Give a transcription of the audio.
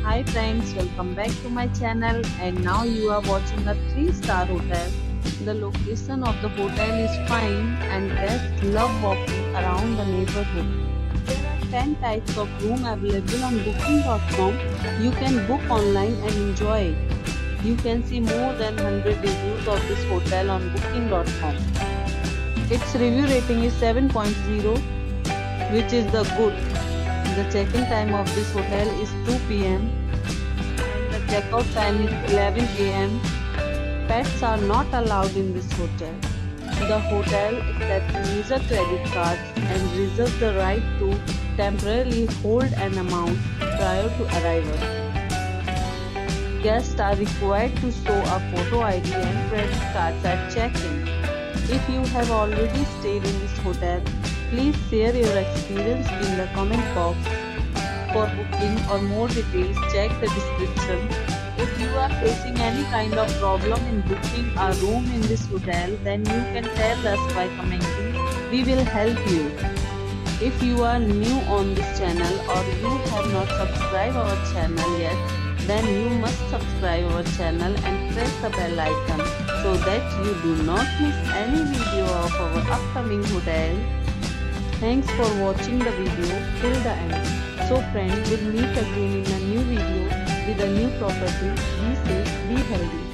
Hi friends, welcome back to my channel, and now you are watching a 3-star hotel. The location of the hotel is fine and guests love walking around the neighborhood. There are 10 types of room available on booking.com. You can book online and enjoy it. You can see more than 100 reviews of this hotel on booking.com. Its review rating is 7.0, which is the good. The check-in time of this hotel is 2 p.m. and the check-out time is 11 a.m. Pets are not allowed in this hotel. The hotel accepts user credit cards and reserves the right to temporarily hold an amount prior to arrival. Guests are required to show a photo ID and credit cards at check-in. If you have already stayed in this hotel, please share your experience in the comment box. For booking or more details, check the description. If you are facing any kind of problem in booking a room in this hotel, then you can tell us by commenting. We will help you. If you are new on this channel or you have not subscribed our channel yet, then you must subscribe our channel and press the bell icon so that you do not miss any video of our upcoming hotel. Thanks for watching the video till the end. So friends, we'll meet again in a new video with a new property. Be safe, be healthy.